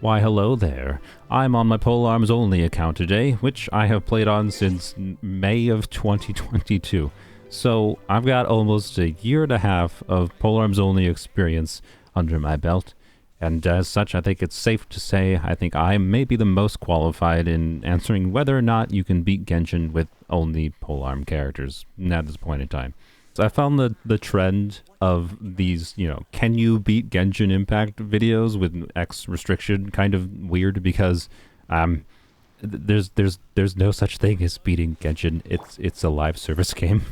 Why hello there. I'm on my Polearms Only account today, which I have played on since May of 2022. So I've got almost a year and a half of Polearms Only experience under my belt, and as such I think it's safe to say I think I may be the most qualified in answering whether or not you can beat Genshin with only Polearm characters at this point in time. So I found the trend of these, can you beat Genshin Impact videos with X restriction kind of weird because there's no such thing as beating Genshin. It's a live service game,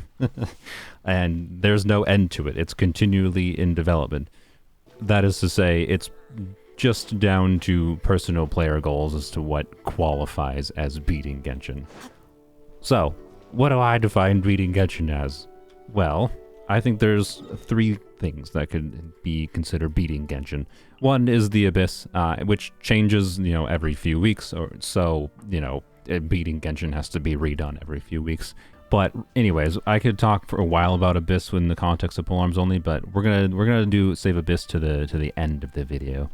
and there's no end to it. It's continually in development. That is to say, it's just down to personal player goals as to what qualifies as beating Genshin. So, what do I define beating Genshin as? Well, I think there's three things that could be considered beating Genshin. One is the Abyss, which changes, every few weeks, or so, beating Genshin has to be redone every few weeks. But anyways, I could talk for a while about Abyss in the context of Polearms Only, but we're gonna save Abyss to the end of the video.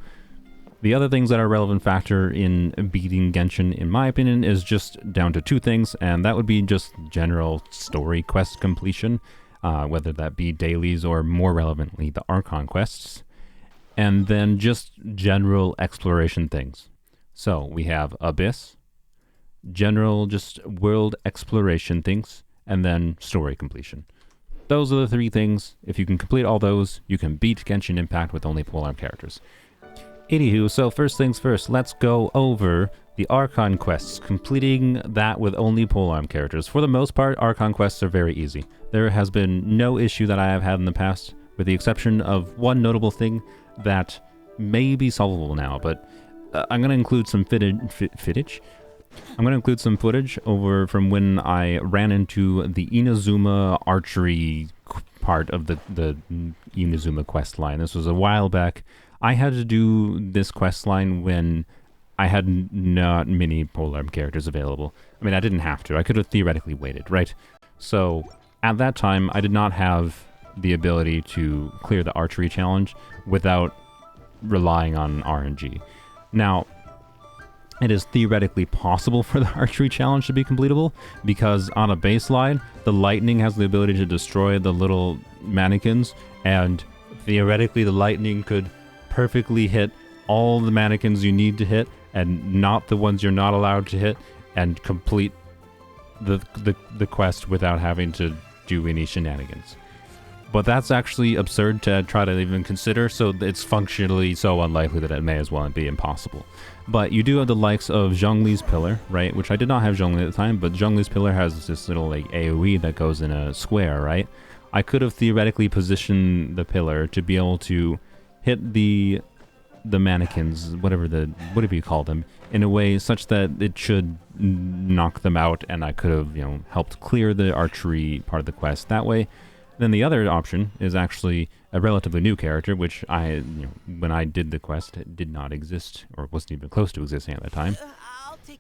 The other things that are a relevant factor in beating Genshin, in my opinion, is just down to two things, and that would be just general story quest completion, whether that be dailies or more relevantly the Archon quests, and then just general exploration things. So we have Abyss, general just world exploration things, and then story completion. Those are the three things. If you can complete all those, you can beat Genshin Impact with only Polearm characters. Anywho, so first things first, let's go over the Archon quests, completing that with only Polearm characters. For the most part, Archon quests are very easy. There has been no issue that I have had in the past, with the exception of one notable thing that may be solvable now, but I'm going to include some footage. I'm going to include some footage over from when I ran into the Inazuma archery part of the Inazuma quest line. This was a while back. I had to do this quest line when I had not many Polearm characters available. I mean, I didn't have to. I could have theoretically waited, right? So, at that time, I did not have the ability to clear the archery challenge without relying on RNG. Now, it is theoretically possible for the archery challenge to be completable, because on a baseline, the lightning has the ability to destroy the little mannequins, and theoretically the lightning could perfectly hit all the mannequins you need to hit and not the ones you're not allowed to hit, and complete the quest without having to do any shenanigans. But that's actually absurd to try to even consider, so it's functionally so unlikely that it may as well be impossible. But you do have the likes of Zhongli's Pillar, right? Which I did not have Zhongli at the time, but Zhongli's Pillar has this little AoE that goes in a square, right? I could have theoretically positioned the pillar to be able to hit the mannequins, whatever you call them, in a way such that it should knock them out, and I could have, helped clear the archery part of the quest that way. Then the other option is actually a relatively new character, which when I did the quest, it did not exist, or wasn't even close to existing at that time.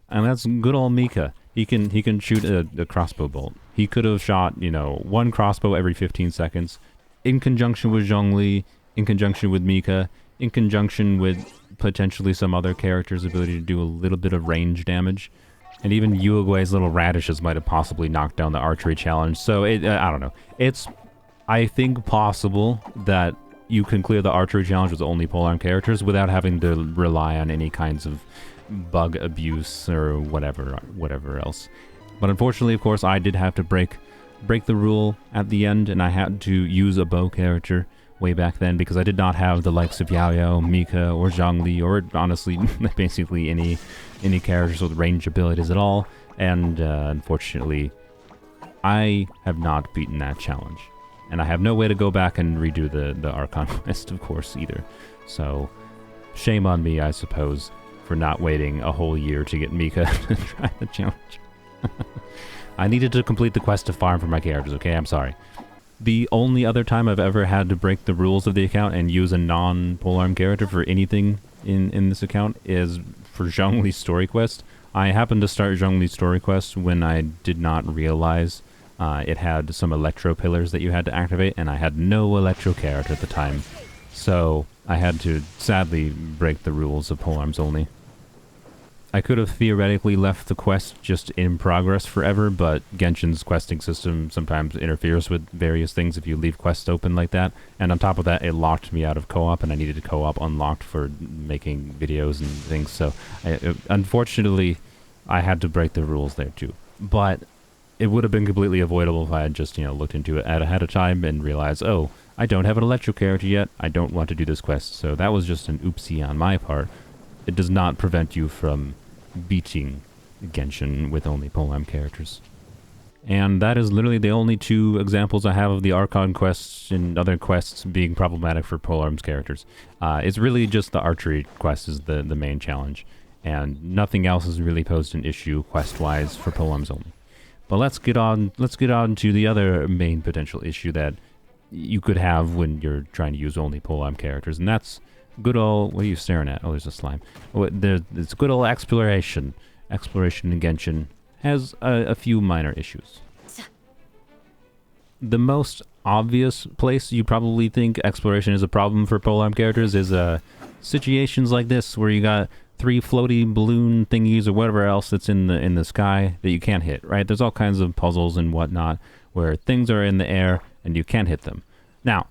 And that's good old Mika. He can shoot a crossbow bolt. He could have shot, one crossbow every 15 seconds, in conjunction with Zhongli, in conjunction with Mika, in conjunction with potentially some other character's ability to do a little bit of range damage. And even Uruguay's little radishes might have possibly knocked down the archery challenge. So, I don't know. It's, I think, possible that you can clear the archery challenge with only Polearm characters without having to rely on any kinds of bug abuse or whatever else. But unfortunately, of course, I did have to break the rule at the end, and I had to use a bow character way back then because I did not have the likes of Yaoyao, Mika, or Zhongli, or honestly, basically any characters with range abilities at all. And unfortunately, I have not beaten that challenge. And I have no way to go back and redo the Archon quest, of course, either. So, shame on me, I suppose, for not waiting a whole year to get Mika to try the challenge. I needed to complete the quest to farm for my characters, okay? I'm sorry. The only other time I've ever had to break the rules of the account and use a non-Polearm character for anything in this account is for Zhongli's story quest. I happened to start Zhongli's story quest when I did not realize it had some electro pillars that you had to activate, and I had no electro character at the time. So I had to sadly break the rules of Polearms Only. I could have theoretically left the quest just in progress forever, but Genshin's questing system sometimes interferes with various things if you leave quests open like that. And on top of that, it locked me out of co-op, and I needed co-op unlocked for making videos and things. So unfortunately, I had to break the rules there too. But it would have been completely avoidable if I had just, looked into it ahead of time and realized, oh, I don't have an electro character yet. I don't want to do this quest. So that was just an oopsie on my part. It does not prevent you from beating Genshin with only Polearm characters. And that is literally the only two examples I have of the Archon quests and other quests being problematic for Polearm's characters. It's really just the archery quest is the main challenge, and nothing else has really posed an issue quest-wise for Polearms Only. But let's get on to the other main potential issue that you could have when you're trying to use only Polearm characters, and that's good old... What are you staring at? Oh, there's a slime. Oh, it's good old exploration. Exploration in Genshin has a few minor issues. The most obvious place you probably think exploration is a problem for Polearm characters is situations like this, where you got 3 floaty balloon thingies or whatever else that's in the sky that you can't hit, right? There's all kinds of puzzles and whatnot where things are in the air and you can't hit them. Now,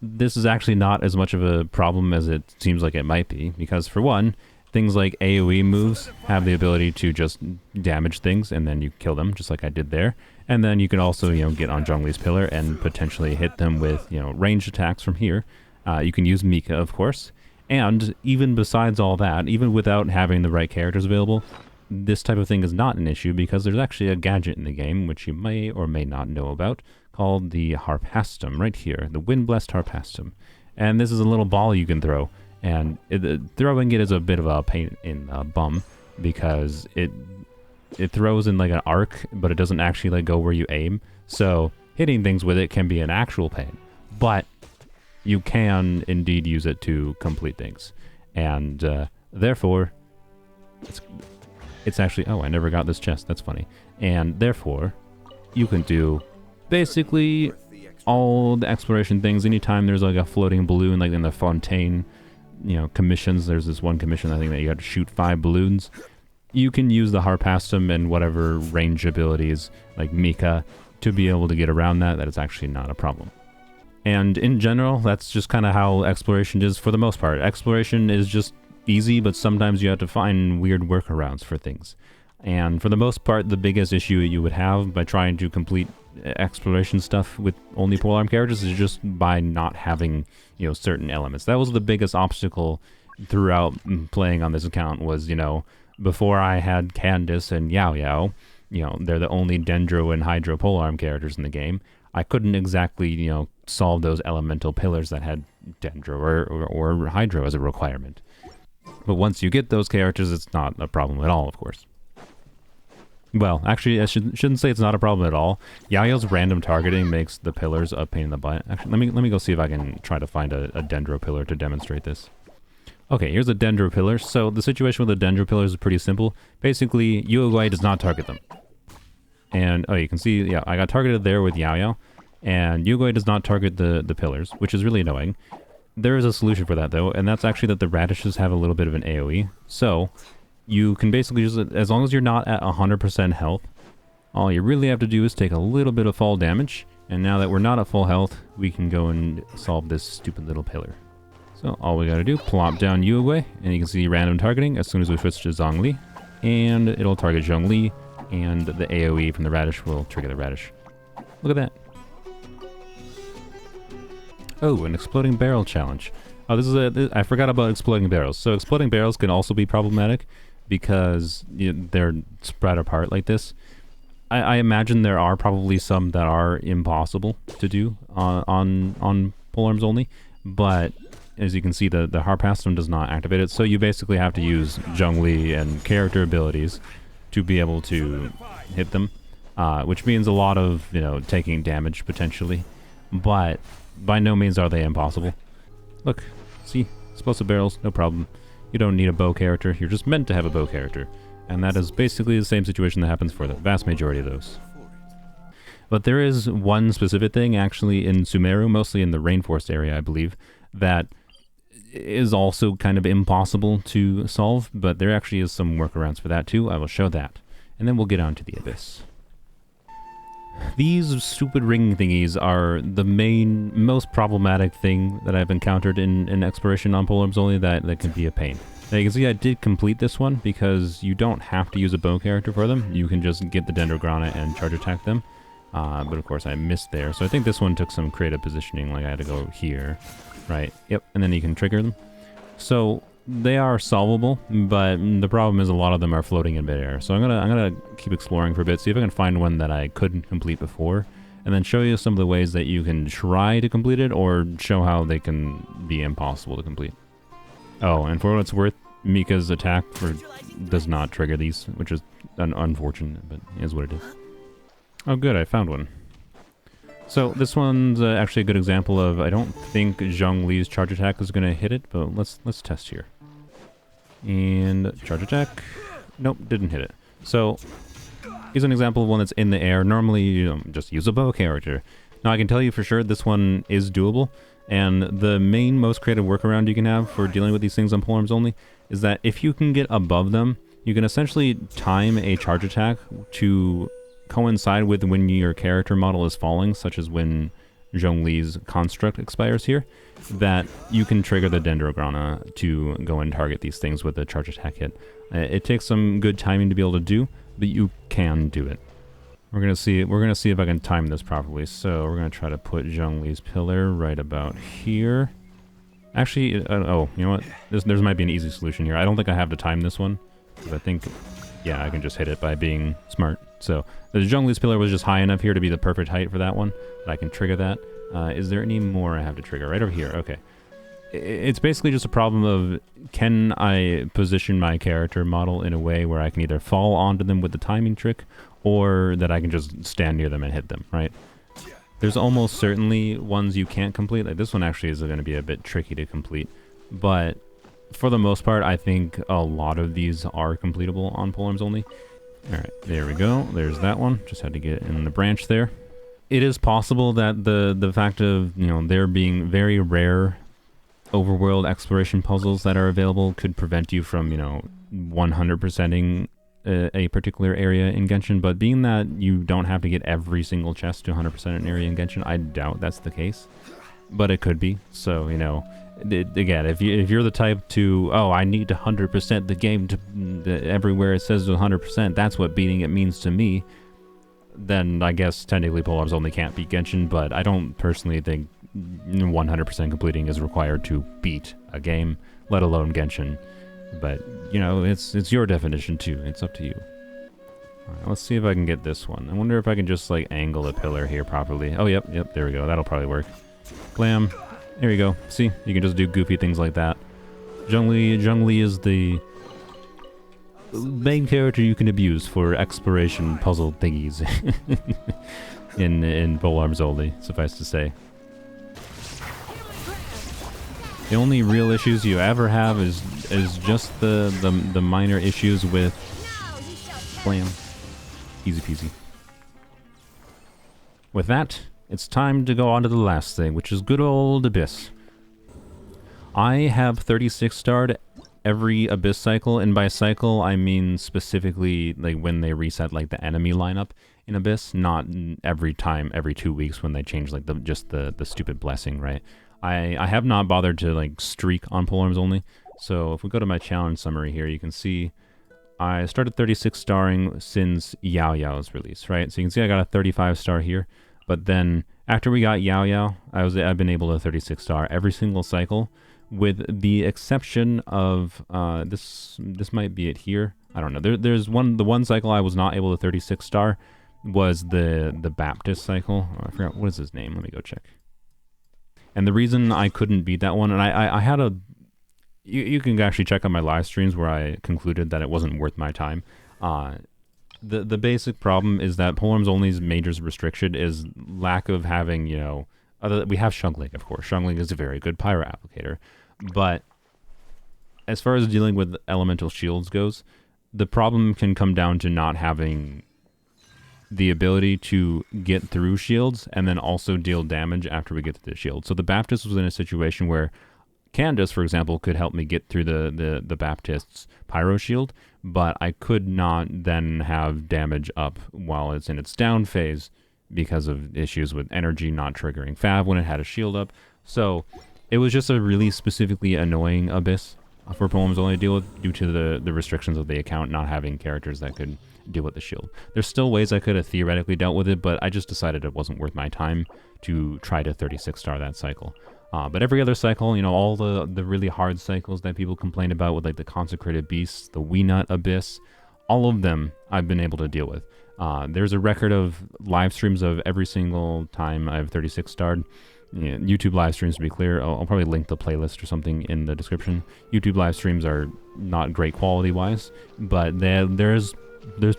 this is actually not as much of a problem as it seems like it might be, because for one, things like AoE moves have the ability to just damage things and then you kill them, just like I did there. And then you can also, get on Zhongli's pillar and potentially hit them with, ranged attacks from here. You can use Mika, of course. And even besides all that, even without having the right characters available, this type of thing is not an issue because there's actually a gadget in the game, which you may or may not know about, called the Harpastum, right here, the Wind-Blessed Harpastum. And this is a little ball you can throw, and throwing it is a bit of a pain in the bum because it throws in like an arc, but it doesn't actually go where you aim. So hitting things with it can be an actual pain, but you can indeed use it to complete things. And therefore, it's actually... Oh, I never got this chest. That's funny. And therefore, you can do basically all the exploration things. Anytime there's like a floating balloon, like in the Fontaine, commissions, there's this one commission, I think, that you have to shoot 5 balloons. You can use the Harpastum and whatever range abilities, like Mika, to be able to get around that. That is actually not a problem. And in general, that's just kind of how exploration is for the most part. Exploration is just easy, but sometimes you have to find weird workarounds for things. And for the most part, the biggest issue you would have by trying to complete exploration stuff with only Polearm characters is just by not having, certain elements. That was the biggest obstacle throughout playing on this account was, before I had Candace and Yao Yao, they're the only Dendro and Hydro Polearm characters in the game. I couldn't exactly, solve those elemental pillars that had Dendro or Hydro as a requirement. But once you get those characters, it's not a problem at all, of course. Well, actually, I shouldn't say it's not a problem at all. Yao's random targeting makes the pillars a pain in the butt. Actually, let me go see if I can try to find a Dendro pillar to demonstrate this. Okay, here's a Dendro pillar. So the situation with the Dendro pillars is pretty simple. Basically, Yuogui does not target them. And, oh, you can see, yeah, I got targeted there with Yao, and Yuogui does not target the pillars, which is really annoying. There is a solution for that, though, and that's actually that the radishes have a little bit of an AoE. So you can basically just, as long as you're not at 100% health, all you really have to do is take a little bit of fall damage, and now that we're not at full health, we can go and solve this stupid little pillar. So all we gotta do, plop down Yuogui, and you can see random targeting as soon as we switch to Zhongli, and it'll target Zhongli, and the AoE from the radish will trigger the radish. Look at that. Oh, an exploding barrel challenge. Oh, I forgot about exploding barrels. So exploding barrels can also be problematic because they're spread apart like this. I imagine there are probably some that are impossible to do on Polearms Only, but as you can see, the Harpastum does not activate it, so you basically have to use Zhongli and character abilities to be able to hit them, which means a lot of, taking damage potentially, but by no means are they impossible. Look, see, explosive barrels, no problem. You don't need a bow character, you're just meant to have a bow character, and that is basically the same situation that happens for the vast majority of those. But there is one specific thing, actually, in Sumeru, mostly in the rainforest area, I believe, that is also kind of impossible to solve, but there actually is some workarounds for that too. I will show that. And then we'll get on to the Abyss. These stupid ring thingies are the most problematic thing that I've encountered in exploration on Polearms Only that can be a pain. Now you can see I did complete this one because you don't have to use a bow character for them. You can just get the Dendrograna and charge attack them. But of course I missed there. So I think this one took some creative positioning, like I had to go here. Right, yep, and then you can trigger them. So they are solvable, but the problem is a lot of them are floating in midair. So I'm gonna keep exploring for a bit, see if I can find one that I couldn't complete before, and then show you some of the ways that you can try to complete it, or show how they can be impossible to complete. Oh, and for what it's worth, Mika's attack does not trigger these, which is unfortunate, but is what it is. Oh good, I found one. So this one's actually a good example of, I don't think Zhongli's charge attack is going to hit it, but let's test here. And charge attack, nope, didn't hit it. So here's an example of one that's in the air. Normally you just use a bow character. Now I can tell you for sure this one is doable, and the most creative workaround you can have for dealing with these things on Polearms Only is that if you can get above them, you can essentially time a charge attack to coincide with when your character model is falling, such as when Zhongli's construct expires here, that you can trigger the Dendrograna to go and target these things with a charge attack hit. It takes some good timing to be able to do, but you can do it. We're gonna see if I can time this properly. So we're gonna try to put Zhongli's pillar right about here. Actually, oh, you know what? There might be an easy solution here. I don't think I have to time this one, because I think, yeah, I can just hit it by being smart. So the Zhongli's pillar was just high enough here to be the perfect height for that one, that I can trigger that. Is there any more I have to trigger? Right over here, okay. It's basically just a problem of, can I position my character model in a way where I can either fall onto them with the timing trick, or that I can just stand near them and hit them, right? There's almost certainly ones you can't complete. Like this one actually is going to be a bit tricky to complete, but for the most part, I think a lot of these are completable on Polearms Only. Alright, there we go. There's that one. Just had to get in the branch there. It is possible that the fact of, there being very rare overworld exploration puzzles that are available could prevent you from, 100%ing a particular area in Genshin, but being that you don't have to get every single chest to 100% an area in Genshin, I doubt that's the case. But it could be, so, again, if you're the type to, oh, I need to 100% the game to everywhere it says 100%, that's what beating it means to me, then I guess technically Polearms Only can't beat Genshin, but I don't personally think 100% completing is required to beat a game, let alone Genshin. But, it's your definition too. It's up to you. Alright, let's see if I can get this one. I wonder if I can just, angle a pillar here properly. Oh, yep, there we go. That'll probably work. Blam. There you go. See? You can just do goofy things like that. Zhongli is the main character you can abuse for exploration puzzle thingies in Polearms Only, suffice to say. The only real issues you ever have is just the minor issues with Blam. Easy peasy. With that, it's time to go on to the last thing, which is good old Abyss. I have 36 starred every Abyss cycle, and by cycle I mean specifically when they reset the enemy lineup in Abyss, not every time, every 2 weeks when they change the stupid blessing, right? I have not bothered to streak on Polearms Only, so if we go to my challenge summary here, you can see I started 36 starring since Yao Yao's release, right? So you can see I got a 35 star here, but then after we got Yao Yao, I've been able to 36 star every single cycle, with the exception of this might be it here. I don't know. There's the one cycle I was not able to 36 star was the Baptist cycle. Oh, I forgot what is his name. Let me go check. And the reason I couldn't beat that one, and I had a... You can actually check on my live streams where I concluded that it wasn't worth my time. The basic problem is that Polearms Only's major restriction is lack of having, we have Shungling, of course. Shungling is a very good pyro applicator. But as far as dealing with elemental shields goes, the problem can come down to not having the ability to get through shields and then also deal damage after we get to the shield. So the Baptist was in a situation where Candace, for example, could help me get through the Baptist's Pyro Shield, but I could not then have damage up while it's in its down phase because of issues with energy not triggering Fab when it had a shield up. So it was just a really specifically annoying Abyss for Polearms Only to deal with due to the restrictions of the account not having characters that could deal with the shield. There's still ways I could have theoretically dealt with it, but I just decided it wasn't worth my time to try to 36-star that cycle. But every other cycle, you know, all the really hard cycles that people complain about with like the Consecrated Beasts, the Weenut Abyss, all of them I've been able to deal with. There's a record of live streams of every single time I've 36-starred. Yeah, YouTube live streams, to be clear. I'll probably link the playlist or something in the description. YouTube live streams are not great quality-wise, but there's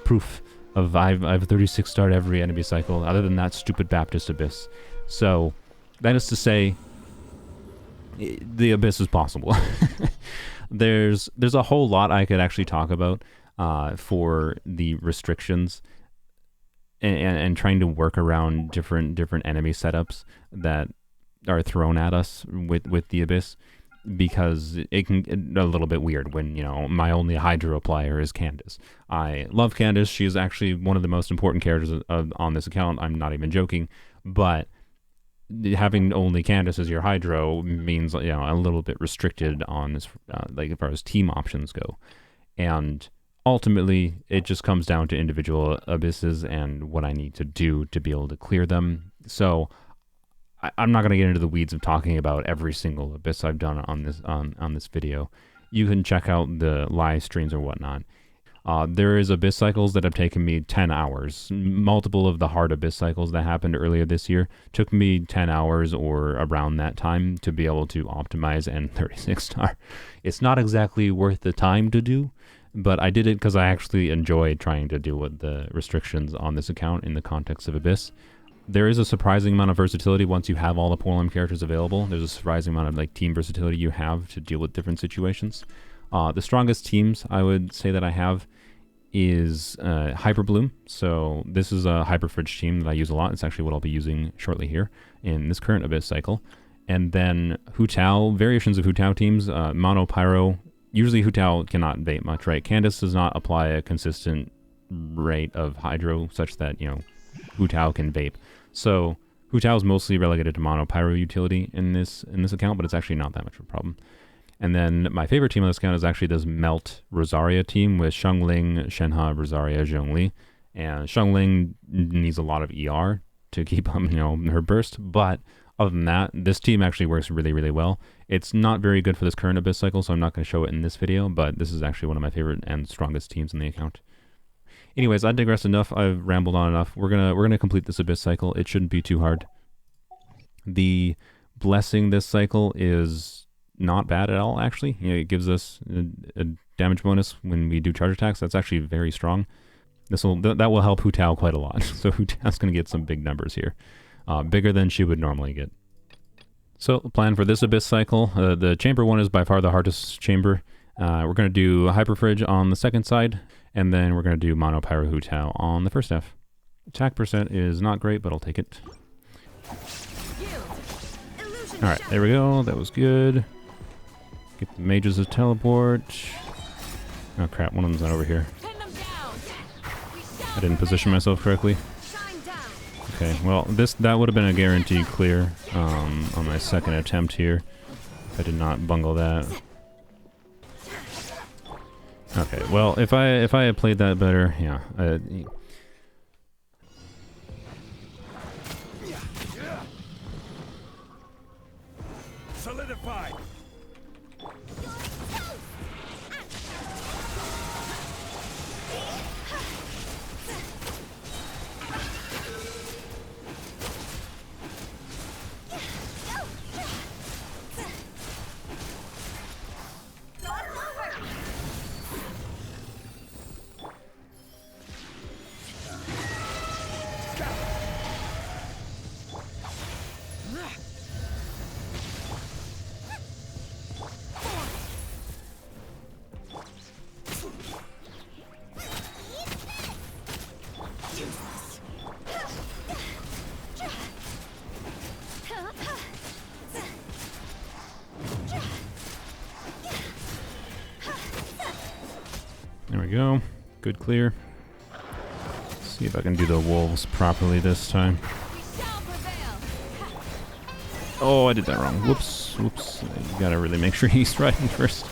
proof of I've 36-starred every enemy cycle, other than that stupid Baptist Abyss. So, that is to say, the Abyss is possible. There's a whole lot I could actually talk about for the restrictions and trying to work around different enemy setups that are thrown at us with the Abyss, because it can get a little bit weird when, you know, my only Hydro player is Candace. I love Candace. She is actually one of the most important characters on this account. I'm not even joking, but having only Candace as your Hydro means, you know, a little bit restricted on this, like as far as team options go. And ultimately, it just comes down to individual abysses and what I need to do to be able to clear them. So I'm not going to get into the weeds of talking about every single abyss I've done on this video. You can check out the live streams or whatnot. There is abyss cycles that have taken me 10 hours. Multiple of the hard abyss cycles that happened earlier this year took me 10 hours or around that time to be able to optimize and 36-star. It's not exactly worth the time to do, but I did it because I actually enjoyed trying to deal with the restrictions on this account in the context of Abyss. There is a surprising amount of versatility once you have all the Polearm characters available. There's a surprising amount of like team versatility you have to deal with different situations. The strongest teams I would say that I have is Hyperbloom. So this is a Hyperfridge team that I use a lot. It's actually what I'll be using shortly here in this current Abyss cycle. And then Hu Tao, variations of Hu Tao teams, Mono Pyro. Usually Hu Tao cannot vape much, right? Candace does not apply a consistent rate of Hydro such that, you know, Hu Tao can vape. So Hu Tao is mostly relegated to Mono Pyro utility in this account, but it's actually not that much of a problem. And then my favorite team on this account is actually this Melt Rosaria team with Xiangling, Shenhe, Rosaria, Zhongli. And Xiangling needs a lot of ER to keep you know, her burst, but other than that, this team actually works really, really well. It's not very good for this current Abyss cycle, so I'm not going to show it in this video, but this is actually one of my favorite and strongest teams in the account. Anyways, I digress enough. I've rambled on enough. We're gonna complete this Abyss cycle. It shouldn't be too hard. The blessing this cycle is not bad at all, actually. You know, it gives us a damage bonus when we do charge attacks. That's actually very strong. That will help Hu Tao quite a lot. So Hu Tao's going to get some big numbers here. Bigger than she would normally get. So the plan for this Abyss cycle, the chamber one is by far the hardest chamber. We're going to do Hyperfridge on the second side, and then we're going to do Mono Pyro Hu Tao on the first half. Attack percent is not great, but I'll take it. Alright, there we go. That was good. Get the mages to teleport. Oh crap, one of them's not over here. I didn't position myself correctly. Okay, well, that would have been a guaranteed clear on my second attempt here. I did not bungle that. Okay, well, if I had played that better, yeah. Solidified. There we go. Good clear. See if I can do the wolves properly this time. Oh, I did that wrong. Whoops, whoops. You gotta really make sure he's riding first.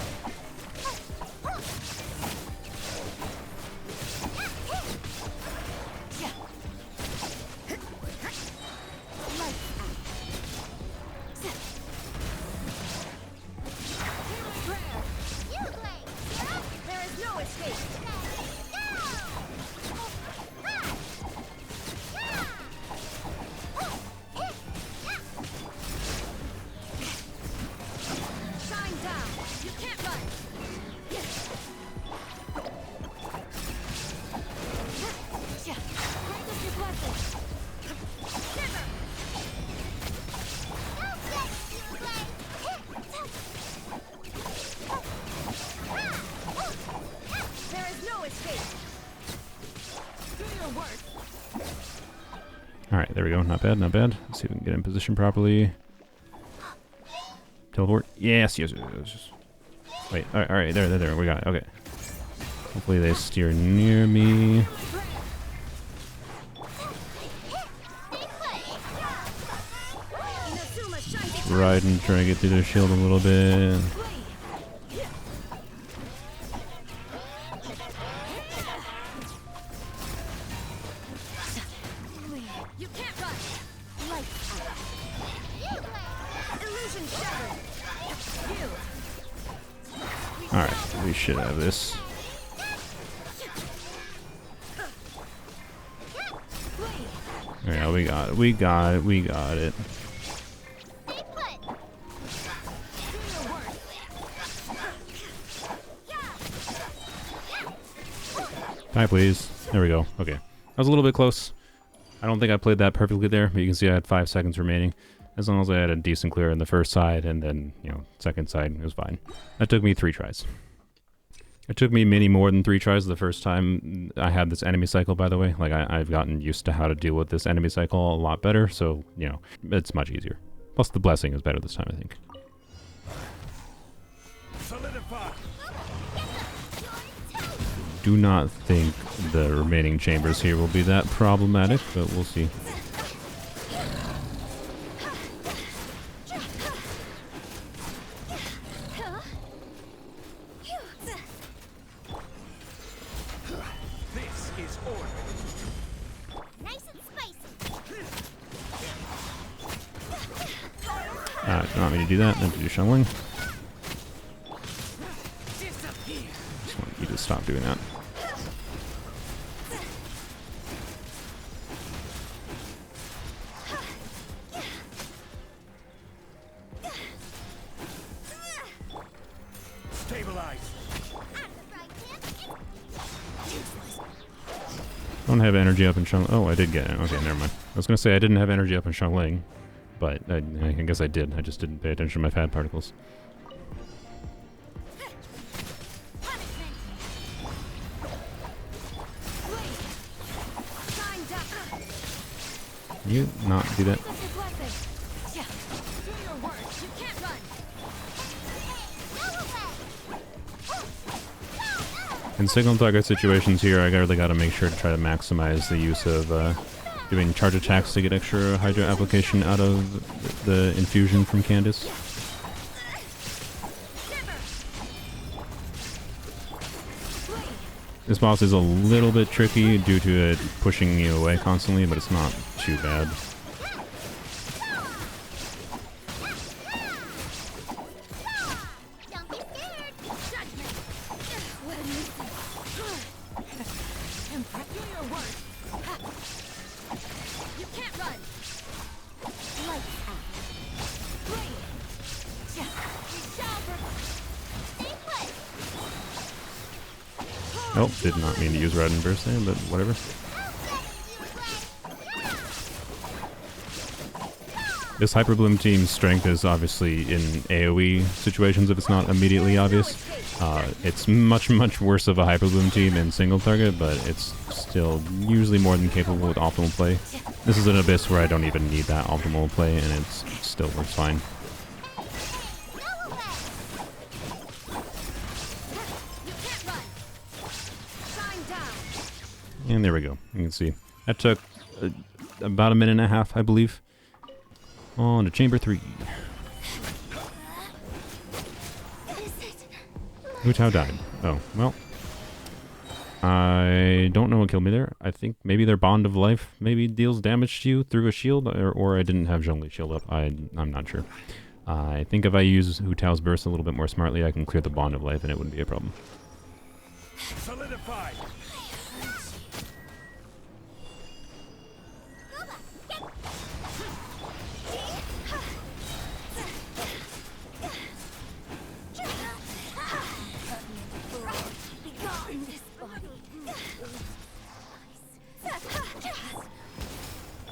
Alright, there we go. Not bad, not bad. Let's see if we can get in position properly. Teleport. Yes, yes, yes, yes. Wait, alright, there. We got it. Okay. Hopefully they steer near me. Ride and try to get through their shield a little bit. Alright, we should have this. Yeah, we got it. We got it. Die, please. There we go. Okay. I was a little bit close. I don't think I played that perfectly there, but you can see I had 5 seconds remaining. As long as I had a decent clear on the first side, and then, you know, second side, it was fine. That took me 3 tries. It took me many more than 3 tries the first time I had this enemy cycle, by the way. Like, I've gotten used to how to deal with this enemy cycle a lot better, so, you know, it's much easier. Plus, the blessing is better this time, I think. Do not think the remaining chambers here will be that problematic, but we'll see. Do not mean to do that, then to do shoveling. Just want you to stop doing that. I don't have energy up in Shang. Oh, I did get it. Okay, never mind. I was gonna say I didn't have energy up in Shangling, but I guess I did. I just didn't pay attention to my fat particles. Can you not do that? In single target situations here, I really got to make sure to try to maximize the use of doing charge attacks to get extra Hydra application out of the infusion from Candace. This boss is a little bit tricky due to it pushing you away constantly, but it's not too bad. Oh, did not mean to use Rod and Burst there, but whatever. This Hyper Bloom team's strength is obviously in AoE situations if it's not immediately obvious. It's much worse of a Hyper Bloom team in single target, but it's still usually more than capable with optimal play. This is an Abyss where I don't even need that optimal play, and it still works fine. And there we go. You can see. That took about a minute and a half, I believe. On to chamber 3. Hu Tao died. Oh, well. I don't know what killed me there. I think maybe their Bond of Life maybe deals damage to you through a shield, or I didn't have Zhongli shield up. I'm not sure. I think if I use Hu Tao's burst a little bit more smartly, I can clear the Bond of Life and it wouldn't be a problem. Solidified.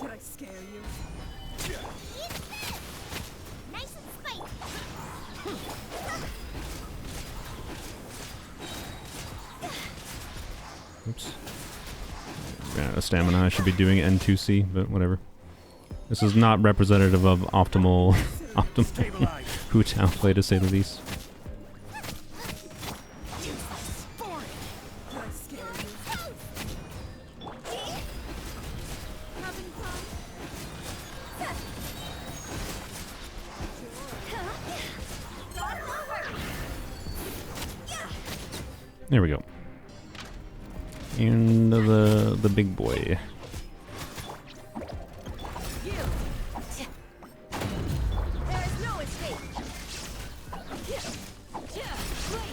Did I scare you? Nice and spicy. Oops. Ran out of stamina. I should be doing N2C, but whatever. This is not representative of optimal Hu Tao play, to say the least. There we go. And the big boy.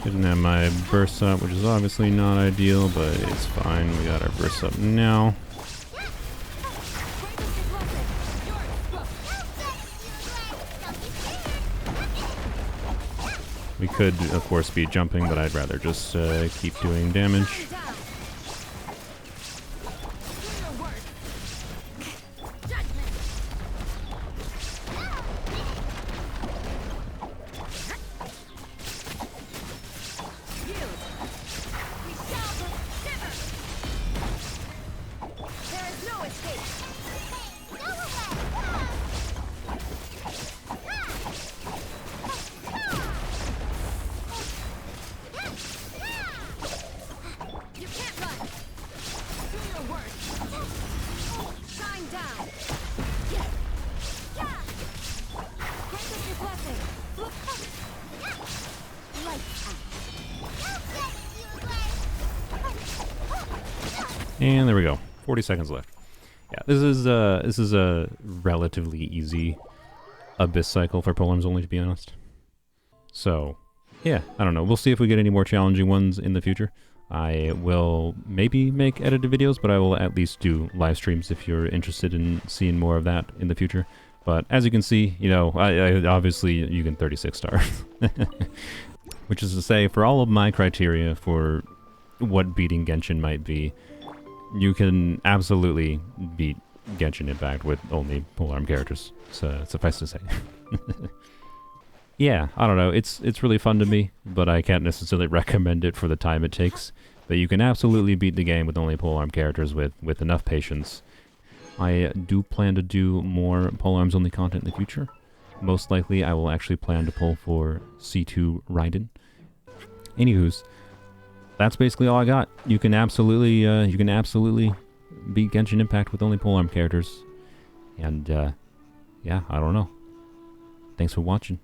Didn't have my burst up, which is obviously not ideal, but it's fine. We got our burst up now. We could, of course, be jumping, but I'd rather just keep doing damage. And there we go. 40 seconds left. Yeah, this is a relatively easy Abyss cycle for Polearms Only, to be honest. So, yeah, I don't know. We'll see if we get any more challenging ones in the future. I will maybe make edited videos, but I will at least do live streams if you're interested in seeing more of that in the future. But as you can see, you know, I obviously you can 36 stars. Which is to say, for all of my criteria for what beating Genshin might be, you can absolutely beat Genshin Impact with only Polearm characters, so suffice to say. Yeah, I don't know, it's really fun to me, but I can't necessarily recommend it for the time it takes. But you can absolutely beat the game with only Polearm characters with enough patience. I do plan to do more Polearms Only content in the future. Most likely I will actually plan to pull for C2 Raiden. Anywho's, that's basically all I got. You can absolutely beat Genshin Impact with only Polearm characters. And yeah, I don't know. Thanks for watching.